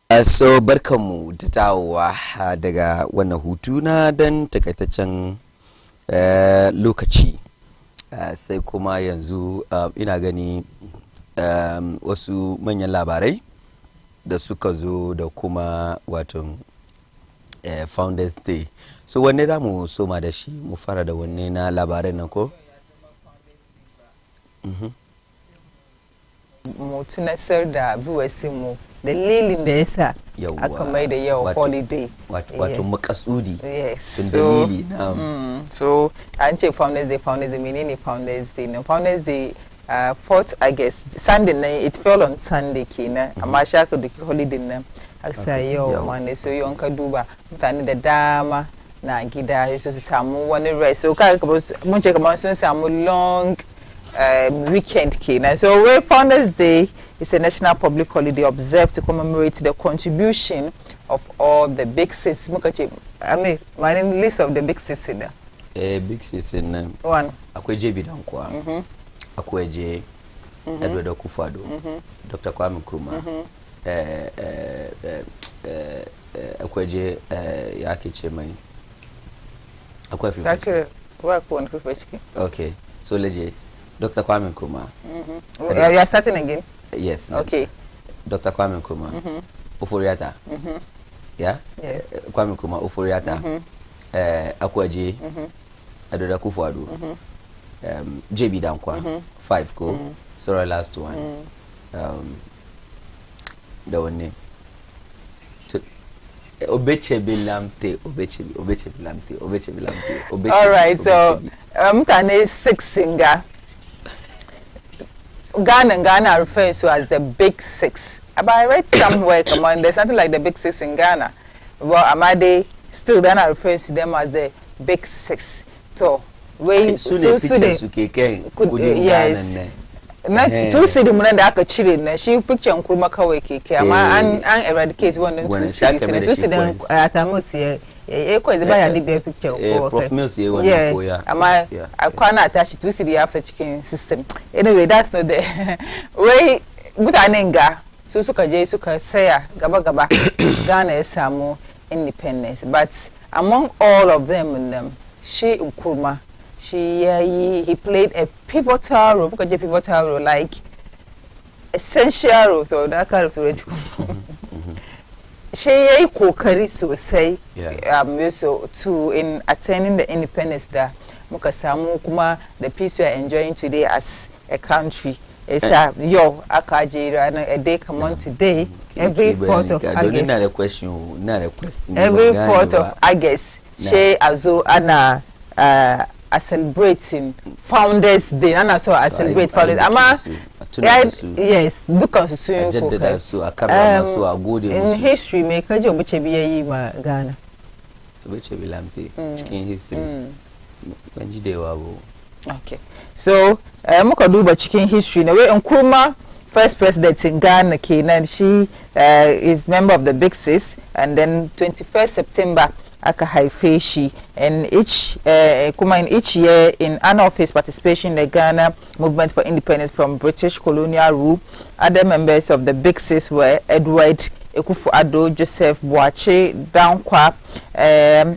So barkanmu da dawowa daga wannan hutu na dan takaitaccen lokaci. Sai kuma yanzu ina gani wasu manyan labarai da suka zo da kuma watan Founders Day. So wanne za mu soma da shi, mu fara da wanne na labarai nan ko? Mu tunasar da viewers mu dalilin da yasa aka mai da yau holiday, wato makasudi. Yes, dalili na so an ce Founders Day. Menene Founders Day na? Founders Day 4th August Sunday na, it fell on Sunday kenan, amma shaka duki holiday nan aksa yau Monday. So yau ka duba mutane da dama na gida su samu wani rest, so kaga mun ce kamar sun samu long weekend kenan. So where Founders Day is a national public holiday observed to commemorate the contribution of all the big six. I mean, my list of the big six in there. Big six in one. Akwai JB Dankwa. Akwai J. Edward Akufo-Addo. Dr. Kwame Nkrumah. Akwai J. Yake ce mai. Akwai Fifi. Okay. So leje. Dr. Kwame Nkrumah. You are starting again? Yes. Okay. Dr. Kwame Nkrumah. Oforiatta. Yeah? Yes. Kwame Nkrumah, Oforiatta. Akwaje. Edward Akufo-Addo. JB Dankwa. 5 go. Sorry, last one. The one name. Obechebilamte. All right, so Mutane 6 singer. Ghana refers to as the Big Six. But I read somewhere, come on, there's something like the Big Six in Ghana. Well, Amade still Ghana refers to them as the Big Six. So, yes. Two city muna da aka cire na shi picture Nkrumah kawai keke, amma an eradicate wannan two cities ne. Two cities atamu siye ko zaba ya libe picture ko Prof Mills ye wannan koya, amma kwana tashi two city after chicken system. Anyway, that's not there. Wai mutanen ga su suka je suka saya gaba Ghana ya samu independence, but among all of them shi Nkrumah, he played a pivotal role, like essential role, so that kind of story. She kokari sosai, so to in attaining the independence that muka samu kuma the peace we are enjoying today as a country. It's a a day come on today, every 4th of August. Not a question. Every 4th of August, she azo ana celebrating Founders Day. And so I celebrate Founders. Yes, because in history, make a job which be Ghana. In history. Okay, so Mokaduba chicken history. Now, Nkrumah, first president in Ghana, she is member of the Big Six, and then 21st September. Akahaifeshi, and in each year in honor of his participation in the Ghana movement for independence from British colonial rule. Other members of the Big Six were Edward Akufo-Addo, Joseph Boache Dankwa,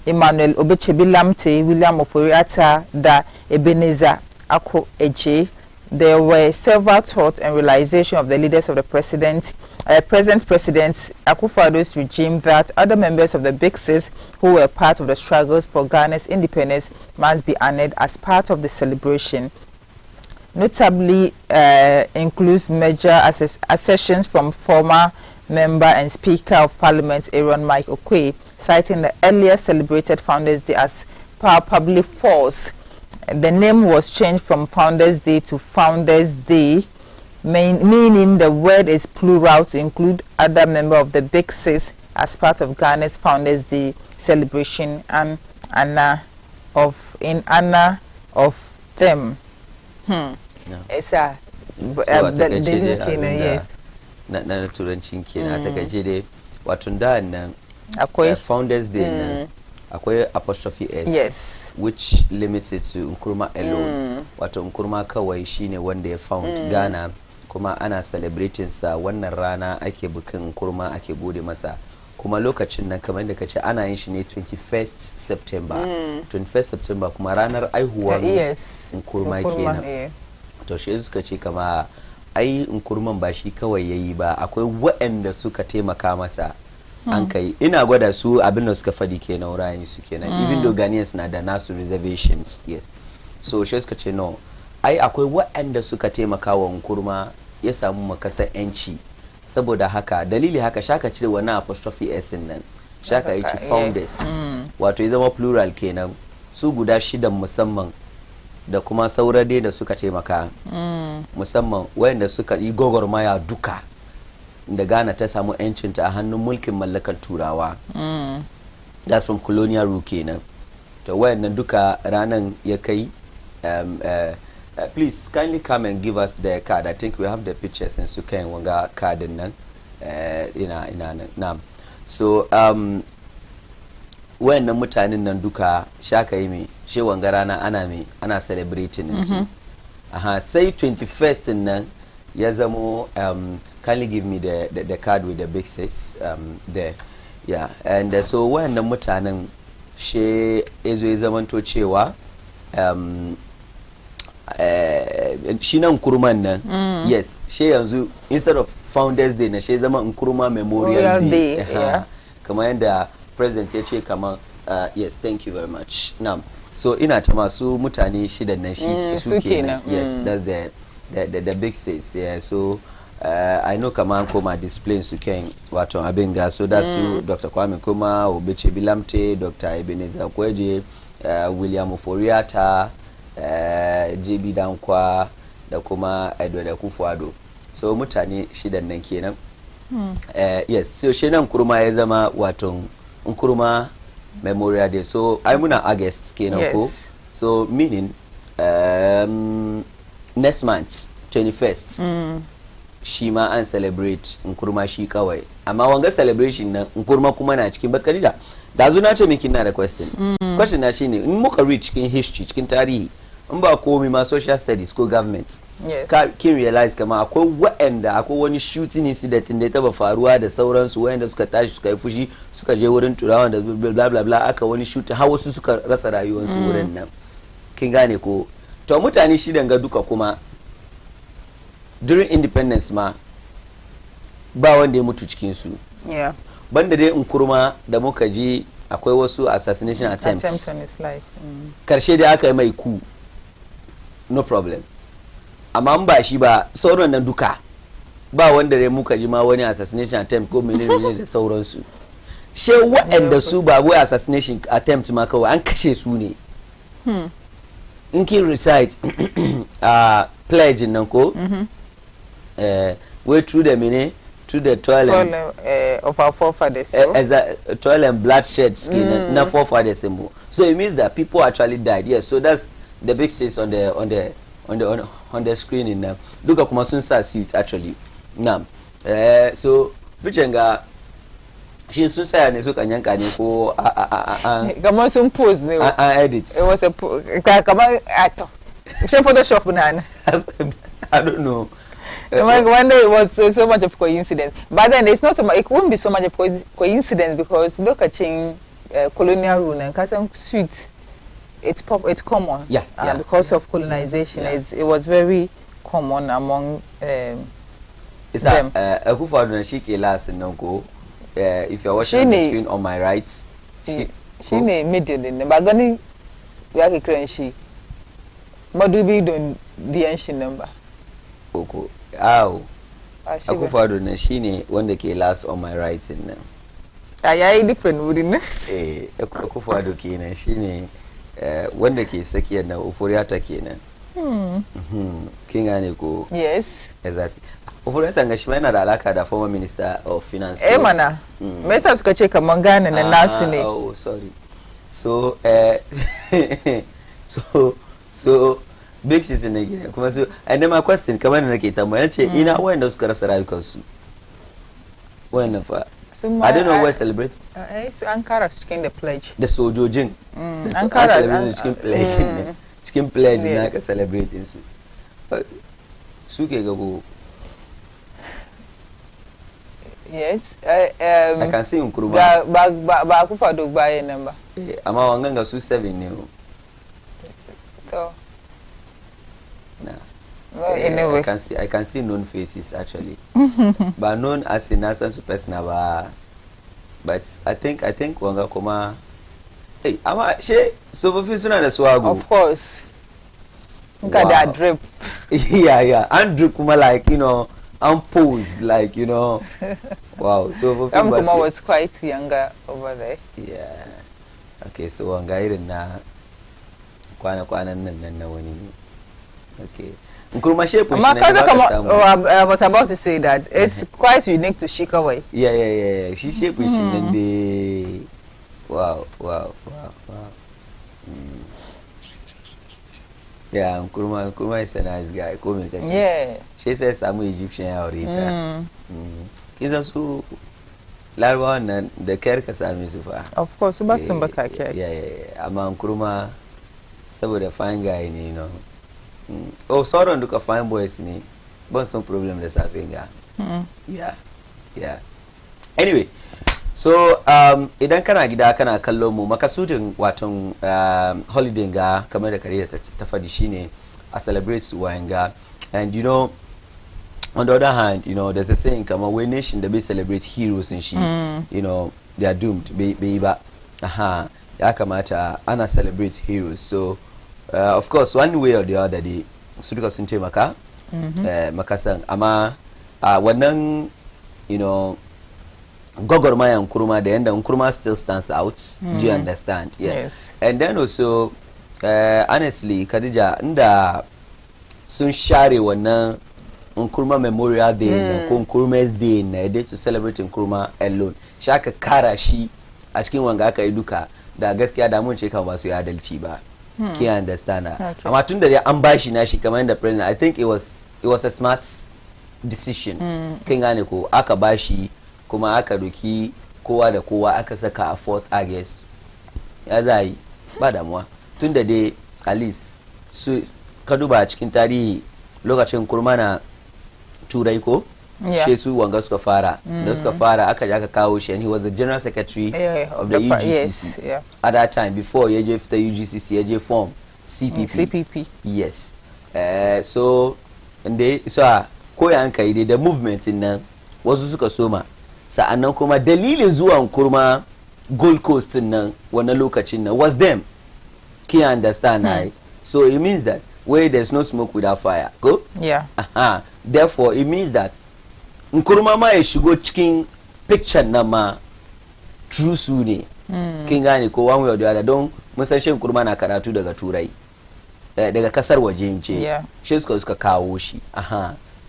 Emmanuel Obechebilamte, William Oforiatta, da Ebenezer Ako Eje. There were several thoughts and realization of the leaders of the present President Akufo-Addo's regime that other members of the Big Six who were part of the struggles for Ghana's independence must be honored as part of the celebration. Notably includes major assertions from former member and Speaker of Parliament Aaron Mike Okwe, citing the earlier celebrated Founders Day as palpably false. The name was changed from Founders Day to Founders Day, meaning the word is plural to include other members of the Big Six as part of Ghana's Founders Day celebration and in honor of them. It's a yes. Na turancin kenan ta gaje dai wato da nan akwai Founders Day akwai apostrophe S, yes, which limits it to Nkrumah alone. Wato Nkrumah kawai shine wanda ya found Ghana kuma ana celebrating sa wannan rana ake bukin kurma ake gode masa kuma lokacin nan kamar da kace ana yin shi ne 21st September 21st September kuma ranar aihuwar kurma kenan to shi suka ce kama ai kurman ba shi kawai yayi ba akwai waɗanda suka taimaka masa an kai ina gwada su abin da suka faɗi kenan rayin su kenan even though Ghanaians na da nasu reservations yes so shi suka ce no ai akwai waɗanda suka taimaka wa kurma ya samu makasar yanci saboda haka dalili haka shaka cire wannan apostrophe s nan shaka yi ci founders wato ya zama plural kenan su guda shidan musamman da kuma saurade da suka taimaka musamman wayanda suka yi gogormaya duka da Ghana ta samu yancinta a hannun mulkin mallakar turawa that's from colonial rule kenan to wayannan duka ranan ya kai please kindly come and give us the card. I think we have the pictures in suka yin wanga card nan ina so wayannan mutanen nan duka shaka yi me she wanga rana ana celebrating su aha sai 21st nan ya zamo kindly give me the card with the big six there yeah and so wayannan mutanen she ezo ya zamanto cewa shi nan kurman nan yes she yanzu instead of founders day na she zama nkuruma memorial day yeah. kamar yadda president ya ce kamar yes thank you very much now so ina ta masu mutane shidan nan su kenan yes that's the big six yeah so I know kamar koma display su ken wato abin ga so that's su Dr. Kwame Kuma Obeche Bilamte Dr. Ebenezer Kweje William Oforiata JB Dankwa da kuma Edward Akufo-Addo so mutane shidan nan kenan yes so shi nan kurma ya zama wato Nkrumah Memorial Day so ai muna August kenan ko so meaning next month 21st shi ma an celebrate Nkrumah shi kawai amma wanga celebration nan Nkrumah kuma na cikin batkalida da zo na ce miki na da question na shine in muka read cikin history cikin tarihi in ba komai ma social studies ko government kin realize kama akwai wani shooting incident da ya taba faruwa da sauransu waɗanda suka tashi suka yi fushi suka je wurin turawa da bla bla bla aka wani shooting har wasu suka rasa rayuwarsu wurin nan kin gane ko to mutane shidan ga duka kuma during independence ma ba wanda ya mutu cikin su banda dai Nkrumah da muka je akwai wasu assassination attempts karshe dai aka yi mai ku no problem amma ba shi ba sauran nan duka ba wanda dai muka ji ma wani assassination attempt ko menene da sauransu she waɗanda su ba wai assassination attempt ma kawai an kashe su ne in kin recite pledge nan ko way through the mene to the toilet of our forefathers as a toilet and bloodshed skin na forefathers so it means that people actually died yes so that's the big says on the screen in now duka kuma sun sa suit actually now so picture shi sun saya ne suka yanka ne ko kamar sun pose ne edit it was a kamar ato she photoshop na I don't know one day it was so much of coincidence but then it's not so much it won't be so much of coincidence because look at colonial rule and kasan suit it's common because of colonization it was very common among them Akufo-Addo shi ke last nan ko if you're watching the screen on my right she ne middle ne ba gani ya ke kiran shi madubi don diyan shi number koko Akufo-Addo shi ne wanda ke last on my right nan yayi different wurin ne Akufo-Addo kenan shine wanda ke sakiyar na Oforiata kenan kin gane ko yes exactly Oforiata ga shi ma yana da alaka da former minister of finance mana me yasa suka ce kaman Ghana na nasu ne oh sorry so so big season ne gine kuma so and then my question kamar da nake tambaya ce ina wanda suka rasa rayukansu wannan fa I don't know where celebrate so an kara cikin the pledge da sojojin an kara cikin pledge ne cikin pledge na ka celebrating su ke gabo Yes. I can see Nkrumah. Ba kufa do baye number. Ama wanganga su 7 ne o. So. Nah. Well, anyway. I can see known faces actually. But known as a nonsense person but I think wanga kuma hey ama she so for suna da swago. Of course. Look at that drip. Yeah. And drip kuma like, you know, and pose like, you know. Wow. So for Kuma was quite younger over there. Yeah. Okay, so wanga irin na kwana nan na wani. Okay. Nkrumah shape shi ne I was about to say that it's quite unique to Shikawai. Yeah. She shape shi nan de wow. Yeah, Nkrumah is a nice guy. Yeah. She says I'm Egyptian already. Kiza su larwa na da kyar ka same su fa. Of course, ba sun baka kyar. Yeah. Amma Nkrumah saboda fine guy ne, you know. Oh, sauran duka fine boys ne. Ban some problem da safin ga. Yeah. Anyway, so idan kana gida kana kallo mu makasudin watan holiday ga kamar da kare ta fadi shine a celebrate wanga, and you know, on the other hand, you know, there's a saying kama we nation that be celebrate heroes and she you know, they are doomed be ba ya kamata ana celebrate heroes. So of course one way or the other they su duka sun taimaka makasan amma wannan, you know, gogormayan Nkrumah the end Nkrumah still stands out. Do you understand? Yes. And then also honestly Khadija inda sun share wannan Nkrumah Memorial Day na ko Nkrumah's Day na day to celebrate Nkrumah alone shaka kara shi a cikin wanga aka yi duka da gaskiya da mun ce kan ba su yi adalci ba. Ki understand? Amma tun da an bashi na shi kamar da president, I think it was a smart decision. Kin gane ko aka bashi kuma aka doki kowa da kowa aka saka a 4th August. Ya zai ba damuwa tun da dai at least su ka duba cikin tarihi lokacin Nkrumah na turai ko she su wanga suka fara da suka fara aka je aka kawo shi, and he was the general secretary of the UGCC at that time before ya je fita UGCC ya je form CPP. Yes. So inde so ko ya an kai da movement nan wasu suka soma sa'annan kuma dalilin zuwan Nkrumah Gold Coast nan wannan lokacin nan was them. Can you understand? So it means that where there's no smoke without fire. Go? Yeah. Therefore it means that Nkrumah ma ya shigo cikin picture na ma true su ne. Kin gane ko one way or the other don mun san shi Nkrumah na karatu daga turai daga kasar waje ce shi suka kawo shi.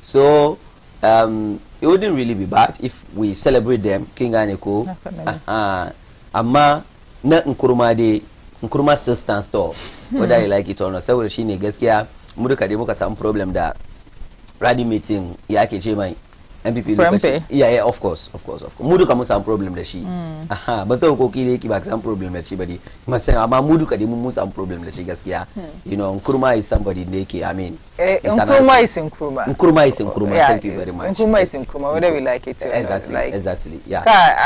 So it wouldn't really be bad if we celebrate them. Kin gane ko amma na Nkrumah dai Nkrumah still stands tall whether you like it or not. Saboda shine gaskiya mu duka dai muka samu problem da rally meeting ya ke ce mai MPP lokaci. Yeah, of course. Mu duka mun samu problem da shi. Ba zai koki da yake ba samu problem da shi ba dai. Amma mu duka dai mun samu problem da shi gaskiya. You know, Nkrumah is somebody da yake, I mean. Nkrumah is Nkrumah. Nkrumah is Nkrumah. Yeah, thank you very much. Nkrumah is Nkrumah, whether we like it or exactly, not. Exactly. Yeah.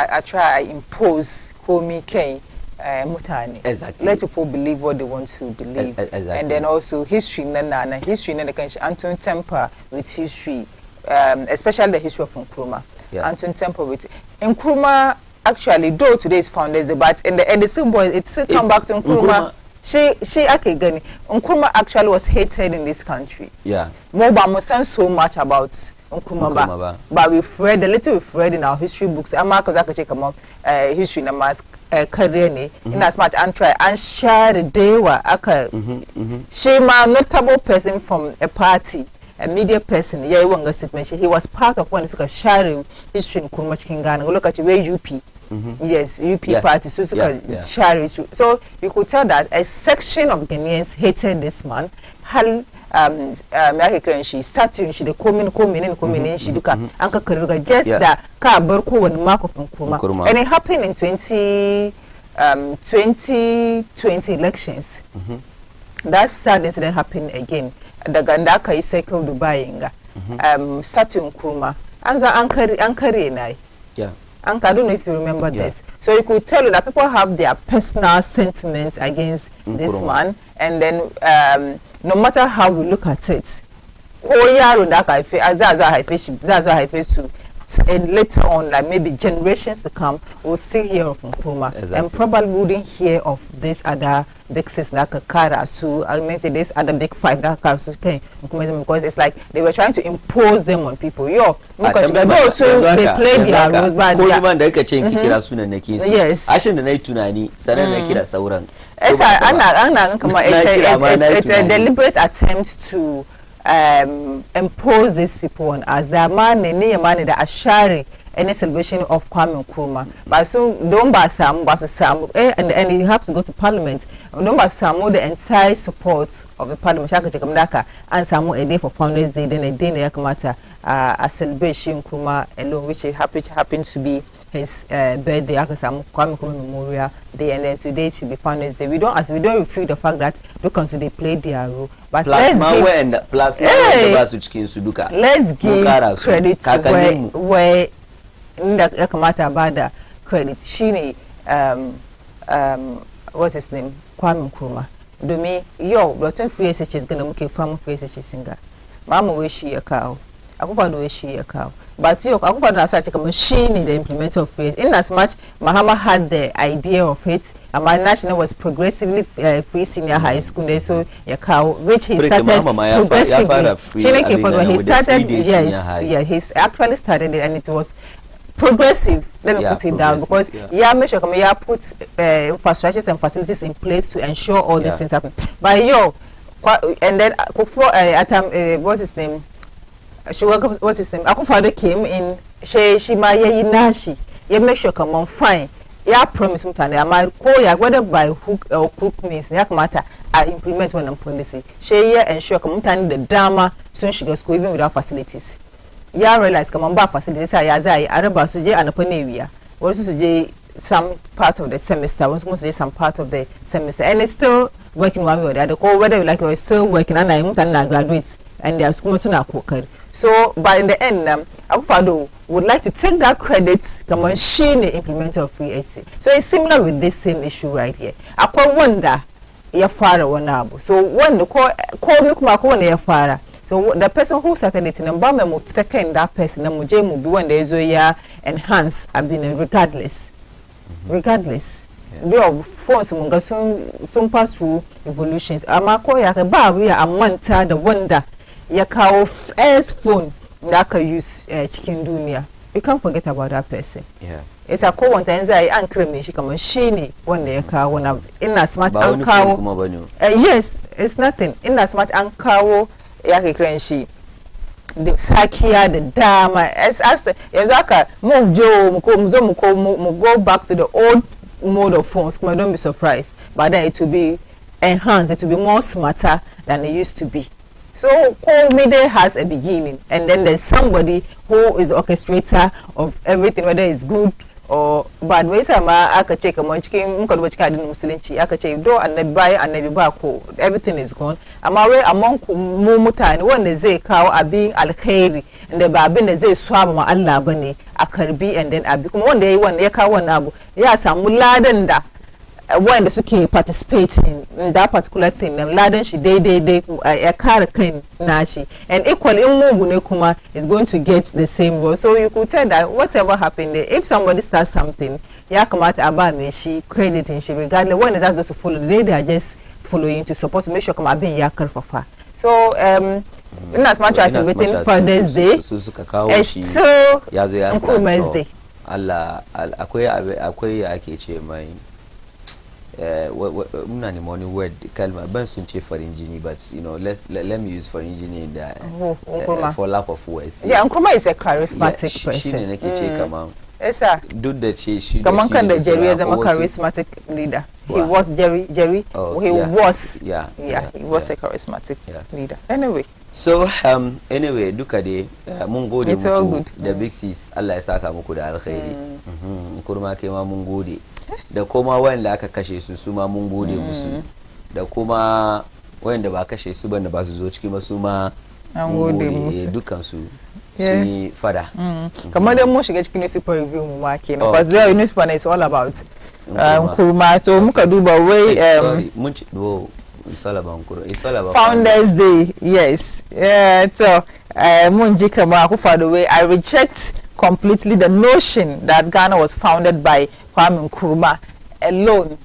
I try I impose komi kai mutane. Exactly. Let people believe what they want to believe. Exactly. And then also history na history na kan Anton temper with history. Especially the history of Nkrumah. Anton temper with Nkrumah. Actually, though today is Founders Day, but in the end, it still come back to Nkrumah. She gani. Nkrumah actually was hated in this country. Yeah. More but understand so much about Nkrumah. But we've read the little we've read in our history books. I'm not going to check them out. History na mas career ni. In as much and try and share the day wa aka. She ma notable person from a party. A media person, he was part of one is sharing history in Nkrumah cikin Ghana. Look at where UP. Yes, UP party. So share history. So you could tell that a section of Ghanaians hated this man. Hal she statue she the coming she duka anka karuga just that ka bar ko wani mark of Nkrumah. And it happened in 2020 elections. That sad incident happened again. The Gandaka is cycle Dubai inga. Statue Nkrumah. Anza ankari nai. Yeah. And I don't know if you remember this. So you could tell that people have their personal sentiments against this man, and then no matter how we look at it, and later on, like maybe generations to come, we'll still hear of Nkrumah, and probably wouldn't hear of this other big six like Karasu, I mean this other big five that Karasu came, because it's like they were trying to impose them on people. Because they played their roles, but yes. It's a deliberate attempt to impose these people on us. The man that are sharing any celebration of Kwame Nkrumah. But so don't and you have to go to Parliament. Don't the entire support of the Parliament and some a day for Founders Day, then a day a celebration Nkrumah alone, which happened to be his birthday, Kwame Nkrumah Memorial Day, and then today should be Founders Day. We don't refute the fact that they played their role. But let's give credit to where credit. Shini what's his name? Kwame Nkrumah. Do me but free SH is gonna make a farm free SH singer. Mama wish she a cow. Akufado she a cow. But Akufado as such a machine the implementer of free. In as much Mahama had the idea of it, and my national was progressively free senior high school there, so a cow which he started progressively. He started he actually started it, and it was progressive. Let me put it down, because make sure put infrastructures and facilities in place to ensure all these things happen. But and then what's his name? What's his name? Akufado came in. She make sure come on fine. Promise mutane. I might call whether by hook or crook means matter. I implement one policy. She ensure come mutane the drama soon she goes school even without facilities. Realize come on facilities. Araba suje anaponevia. What suje some part of the semester. Once suje some part of the semester, and it's still working one way or the other. Or whether you like it, it's still working, and I graduate, and they are school soon are. So, but in the end, Akufado would like to take that credit, come on, she the implementer of free AC. So it's similar with this same issue right here. I wonder, your father one abu. So when the call me come your father. So the person who started it in Mbame move taken that person, na muje mu be when there is a enhance have been regardless. Regardless. Your phones munga some pass through evolutions. Amako ya ba we are amanta the wonder. Yakao first phone that can use chicken dunia. You can't forget about that person. Yeah. It's a call one time I anchor me she come on shiny one day car one in a smart anchor. Yes, it's nothing. In a smart anchor yake krenshi. The Sakia, the Dama, as the Yazaka move Joe Muko go back to the old mode of phones. Don't be surprised. But then it will be enhanced, it will be more smarter than it used to be. So Call Media has a beginning, and then there's somebody who is the orchestrator of everything, whether it's good or bad. Ways I can check a munchkin, I check door and the buy and the back. Everything is gone. I'm away among Mumuta and one is a cow are being alkhairi, and the babin is a swam or alabani, a carbi, and then I become one day one year cow one abu. Yes, I'm muladenda. When the Suki participating in that particular thing, and Laden she day a car kind nashi, and equally Mugune is going to get the same role. So you could tell that whatever happened there, if somebody starts something, Yakamat Abame she crediting she regardless when that's just to follow, they are just following to support to make sure come being yakar for far. So in as much as waiting for this day, it's still Nkrumah's day. Allah akwai ake ce mai muna ne morning word kalma ban sun ce farin jini, but you know let me use farin jini da for lack of words. Yeah, Nkrumah is a charismatic person. Shine nake ce kaman yes sir, duk da ce shi kaman kan da Jerry is a charismatic leader. He was Jerry oh, he was he was a yeah. charismatic leader. Anyway, so anyway duka dai mun gode muku da Big Sis, Allah ya saka muku da alkhairi. Nkrumah kai ma mun gode da kuma wanda aka kashe su ma mun gode musu, da kuma wanda ba kashe su banda ba su zo cikin su ma an gode musu dukan su See father. Come on, the most get newspaper review marking because the newspaper is all about Nkrumah. So muka do by way sorry, it's all about Nkrumah. It's all about Founders Day. Yes. Yeah. So Munji Kama Akufo-Addo way. I reject completely the notion that Ghana was founded by Kwame Nkrumah alone.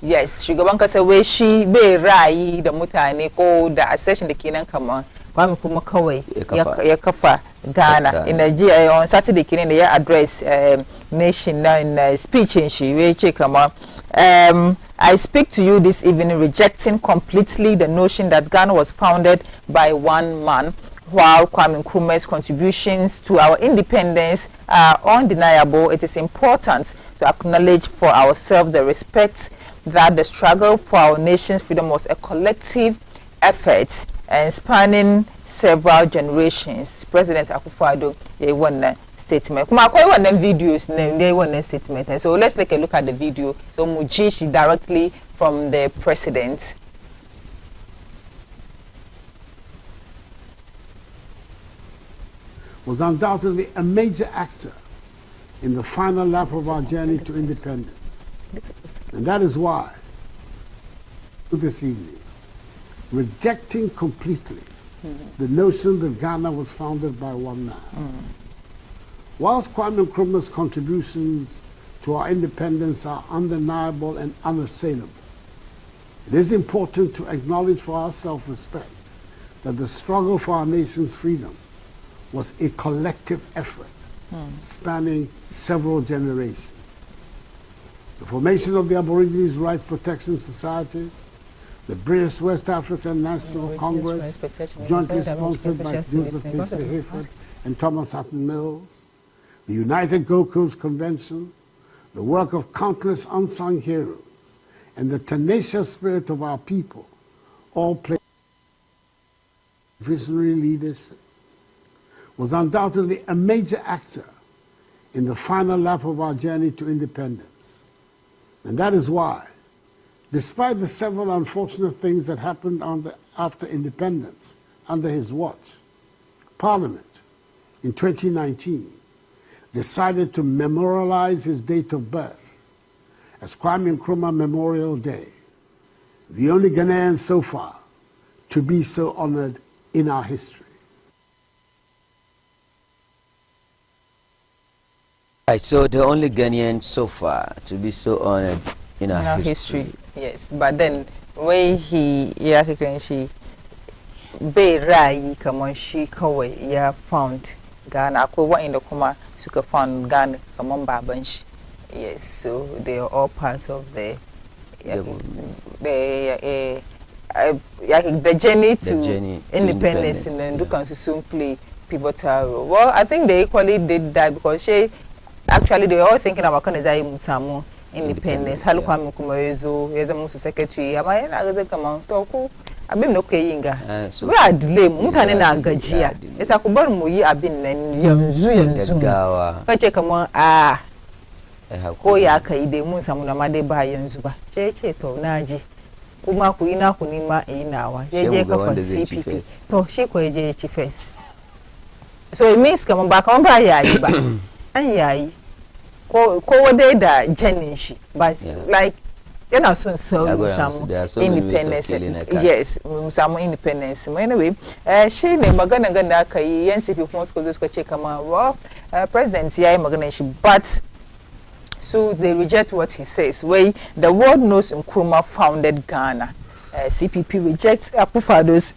Yes, Shugabanka say we she be rai the mutane ko the accession the kinan kama Kwame Nkrumah kawai yakafa Ghana in Nigeria on Saturday kinan the address nation now in speech in she we check kama I speak to you this evening rejecting completely the notion that Ghana was founded by one man. While Kwame Nkrumah's contributions to our independence are undeniable, it is important to acknowledge for ourselves the respect that the struggle for our nation's freedom was a collective effort and spanning several generations. President Akufo-Addo won statement. Kuma akwai wannan videos ne wannan statement. So let's take a look at the video. So Mujishi directly from the president. Was undoubtedly a major actor in the final lap of our journey to independence. And that is why, this evening, rejecting completely the notion that Ghana was founded by one man. Whilst Kwame Nkrumah's contributions to our independence are undeniable and unassailable, it is important to acknowledge for our self-respect that the struggle for our nation's freedom was a collective effort spanning several generations. The formation of the Aborigines Rights Protection Society, the British West African National Congress, jointly sponsored by Joseph Casey Hayford and Thomas Hatton Mills, the United Gold Coast Convention, the work of countless unsung heroes, and the tenacious spirit of our people all played visionary leadership, was undoubtedly a major actor in the final lap of our journey to independence. And that is why, despite the several unfortunate things that happened after independence under his watch, Parliament in 2019 decided to memorialize his date of birth as Kwame Nkrumah Memorial Day, the only Ghanaian so far to be so honored in our history. So the only Ghanaian so far to be so honored in our history. Yes, but then when he she be rai kama she kawe found Ghana ko wa in the kuma suka found Ghana kama baban shi. Yes, so they are all parts of the journey to independence and then can soon play pivotal role. Well, I think they equally did that because actually they were all thinking about Kanazai Musamu independence. Halu Kwame Nkrumah yeza musu secretary. Ama na kama toku abim no kuyinga. We are delay mutane na agajia. Esa kubar mu yi abin nan yanzu. Kace kama ko ya kai dai mun samu na ma dai ba yanzu ba. Ce to naji. Kuma ku ina ku nima inawa. Je ka fa CP. To she ko je ci first. So it means kama ba yayi ba. An yayi ko wade da janin shi but like yana son samu independence. Yes, samu independence. Anyway, shi ne magana ganda aka yi yan sifi kuma suka ce kama well, president yayi magana shi but so they reject what he says. Where the world knows Nkrumah founded Ghana. CPP rejects Akufo-Addo's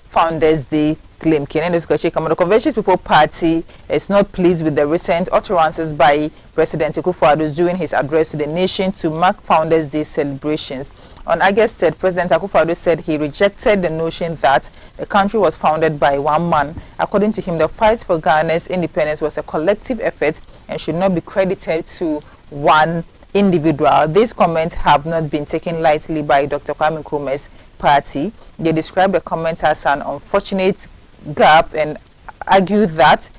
Founders Day claim. The Convention People Party is not pleased with the recent utterances by President Akufo-Addo during his address to the nation to mark Founders Day celebrations. On August 3rd, President Akufo-Addo said he rejected the notion that the country was founded by one man. According to him, the fight for Ghana's independence was a collective effort and should not be credited to one individual. These comments have not been taken lightly by Dr. Kwame Nkrumah's party. They described the comment as an unfortunate gaffe and argued that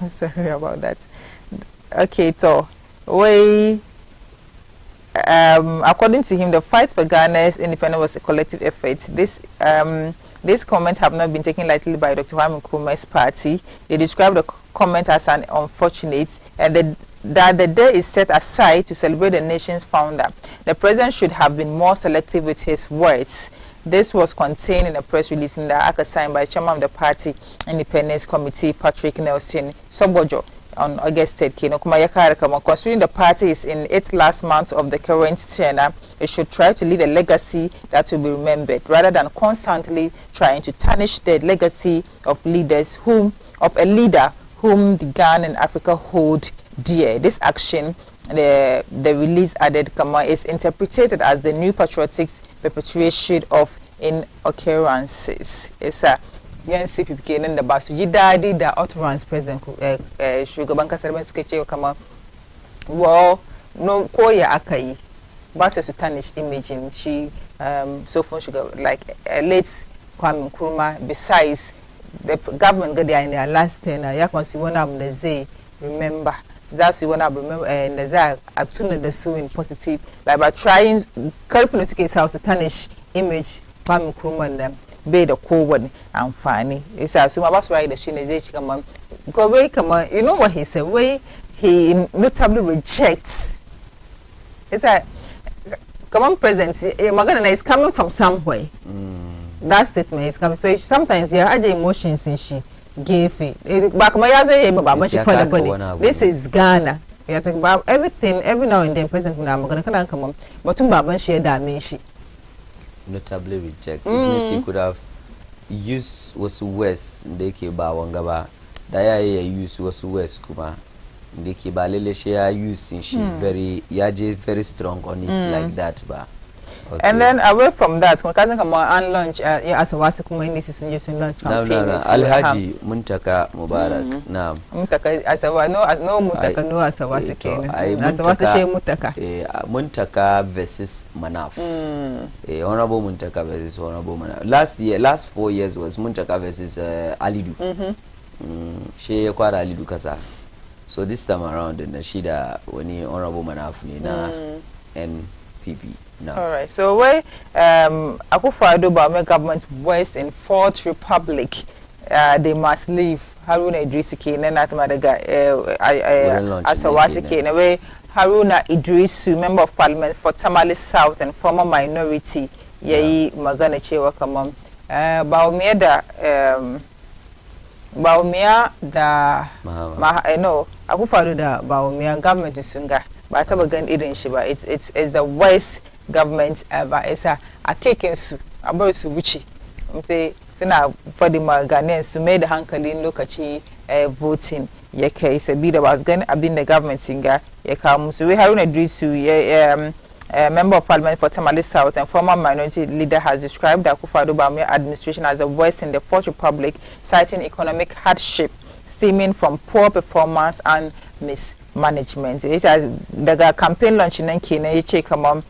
sorry about that. Okay, so we according to him, the fight for Ghana's independence was a collective effort. These comments have not been taken lightly by Dr. Kwame Nkrumah's party. They described the comment as an unfortunate and that the day is set aside to celebrate the nation's founder. The president should have been more selective with his words. This was contained in a press release in the act signed by chairman of the party Independence Committee, Patrick Nelson Sobojo, on August 3rd. Considering the party is in its last month of the current tenure, it should try to leave a legacy that will be remembered, rather than constantly trying to tarnish the legacy of a leader whom the Ghana and Africa hold dear. This action, the release added, is interpreted as the new patriotic perpetuation of inaccuracies. It's a NCPK and the Basuji Daddy, the utterance President Sugar Banka Servants Keche Kama. Well, no Koya Akai, Basu to tarnish imaging. She so far sugar like late Kwame Nkrumah. Besides, the government got there in their last tenure. Yakonsi one of the say remember. That's one I remember, and there's a tune the so in positive, like by trying carefully to get house to tarnish image, Kwame Nkrumah and them, be the cool one and funny. It's a so about right the Shinese come on, go away, come on. You know what he said? Way he notably rejects. It's a come on, President. Magana is coming from somewhere. That statement is coming. So sometimes there are emotions in she. This is Ghana. We are talking about everything every now and then. President Munam come on, but Tumba share that nation. Notably reject. It means he could have used was West Ndeke Bawangaba. Daya use was West Kuma. Ndeke Balele share using she very strong on it like that ba. Okay. And then away from that, we can come on launch as a Wasakuma in this is launch campaign. Alhaji Muntaka Mubarak. Now Muntaka as a no Muntaka no as a Wasake. As a Wasake Muntaka. Muntaka versus Manaf. Honorable Muntaka versus Honorable Manaf. Last 4 years was Muntaka versus Alidu. She acquired Alidu Kasa. So this time around, in the Shida, when he Honorable Manaf Nina and PP. No. All right. So where Akufo-Addo Bawumia government West in Fourth Republic, they must leave. Haruna Idrisu Kene Natmadaga Asawasi Kene. Where Haruna Idrisu, member of Parliament for Tamale South and former minority, Yei Magana Chewa Kamam. Bawumia no Akufo-Addo da Bawumia government is Sunga. But again, it's the West government ever. It's a cake and soup. About to Wichi. So now for the Ghanaians to make the Hankalin look at voting. Yeke is a bit about going to be the government singer. Yeka so we have a Idrisu, member of Parliament for Tamale South and former minority leader, has described the Akufo-Addo Bawumia administration as a West in the Fourth Republic, citing economic hardship stemming from poor performance and mismanagement. It has the campaign launch in Kenya. Come on.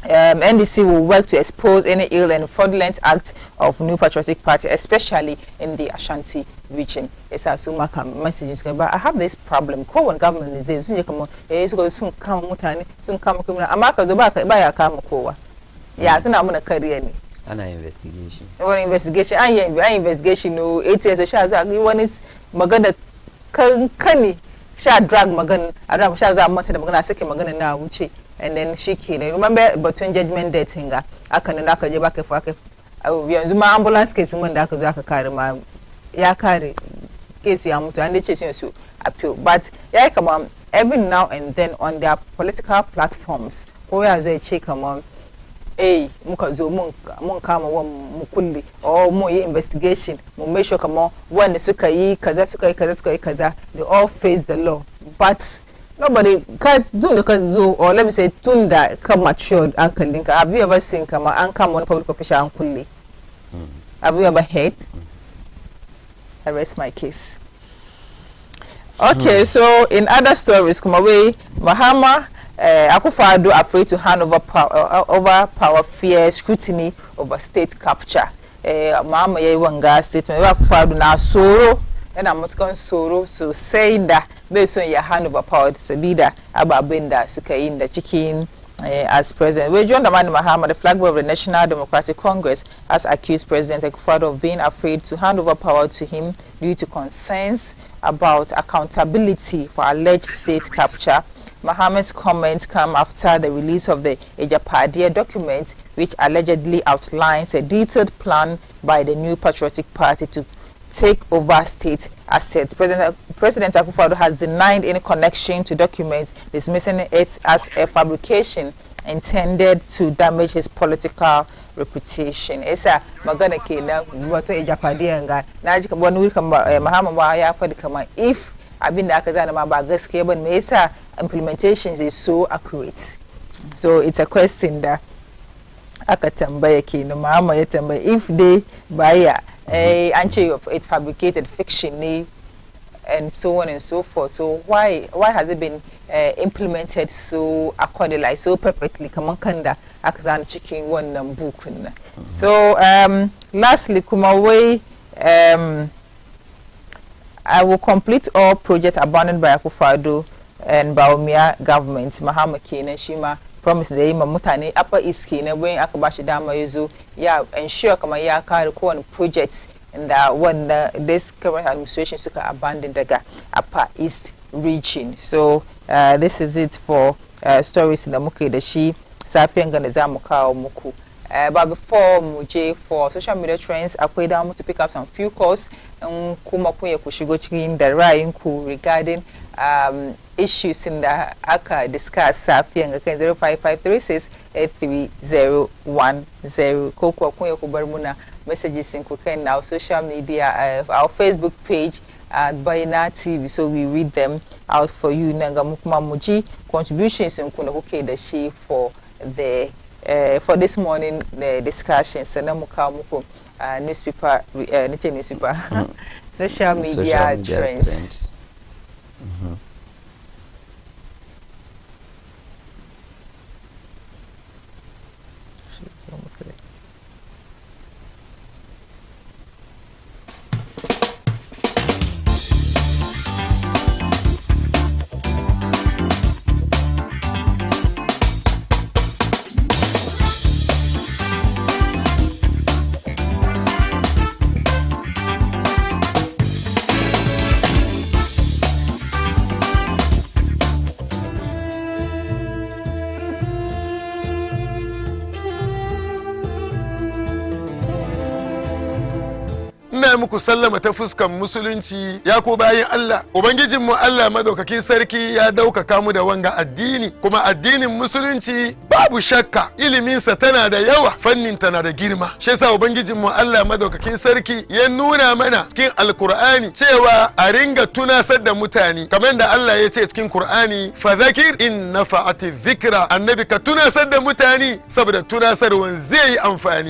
NDC will work to expose any ill and fraudulent acts of New Patriotic Party, especially in the Ashanti region. It's a Sumaka messages. But I have this problem. When government is there, soon come on. It's going to soon come. Soon come. Amaka Zobaka buy a Kamakoa. Yeah, so now I'm going to carry any. An investigation. One investigation. I investigation. No, 8 years. One is Magana Kani. She drag Magan. I don't know. She month. I'm going to second Magana now. Uchi. And then she killed. Remember, between judgment day tinga, I can knock a jabaka for we are my ambulance case when that could carry my yakari case yamuto and they chasing you appeal. But yeah, come on, every now and then on their political platforms, where as a check on mukazo munkama mukuli or more investigation, make sure come on when the sukai kaza, they all face the law. But nobody can't do the zoo, or let me say, Tunda come matured Uncle Linka. Have you ever seen come on public official Uncle? Have you ever heard? I rest my case. Okay, so in other stories, come away, Mahama, Akufo-Addo afraid to hand over power, fear, scrutiny over state capture. Mahama Yewanga statement, Akufo-Addo na soro. And I'm not going to say that based on your hand over power to Sabida, Ababenda, Sukain, the chicken, as president. We John Dramani Mahama, the flag bearer of the National Democratic Congress, has accused President Akufo-Addo of being afraid to hand over power to him due to concerns about accountability for alleged state capture. Mahama's comments come after the release of the Ejapadia document, which allegedly outlines a detailed plan by the New Patriotic Party to take over state assets. President Akufo-Addo has denied any connection to documents, dismissing it as a fabrication intended to damage his political reputation. Esa magana kenan wato Ejapadia nga naji kamar wani kamar Mahama ma ya faɗi kamar if abin da aka zana ma ba gaskiya ba me yasa implementations is so accurate. So it's a question that aka tambaya kenan Mahama ya tambaya if they baya an ce it fabricated fiction ne and so on and so forth. So why has it been implemented so accordingly, like so perfectly kaman kanda aka zana cikin wannan bukun nan. So lastly kuma wai I will complete all projects abandoned by Akufo-Addo and Bawumia government. Mahama kenan shi ma promise da yi ma mutane upper east kenan bayan aka bashi dama yazo ya ensure kamar ya kare kowane projects da wanda this current administration suka abandon daga upper east region. So this is it for stories da muke da shi safiyan ga da zamu kawo muku. But before muje for social media trends, akwai da mu to pick up some few calls and kuma kun ya ku shigo cikin da ra'ayinku regarding issues in the aka discuss safiyan ga kan 055368310 ko kuwa kun ya ku bar muna messages in ku kan our social media, our Facebook page at Bayina TV, so we read them out for you. Nanga mukuma muji contributions in kuna kuke da shi for the for this morning discussion. So na muka muku newspaper social media trends. muku sallama ta fuskan musulunci ya ko bayin Allah. Ubangijin mu Allah madaukakin sarki ya daukaka mu da wanga addini, kuma addinin musulunci babu shakka iliminsa tana da yawa, fannin tana da girma. Shi yasa ubangijin mu Allah madaukakin sarki ya nuna mana cikin alkur'ani cewa a ringa tunasar da mutane, kamar da Allah ya ce cikin Qur'ani, fa zakir in nafa'ati dhikra, annabi ka tunasar da mutane saboda tunasarwan zai yi amfani.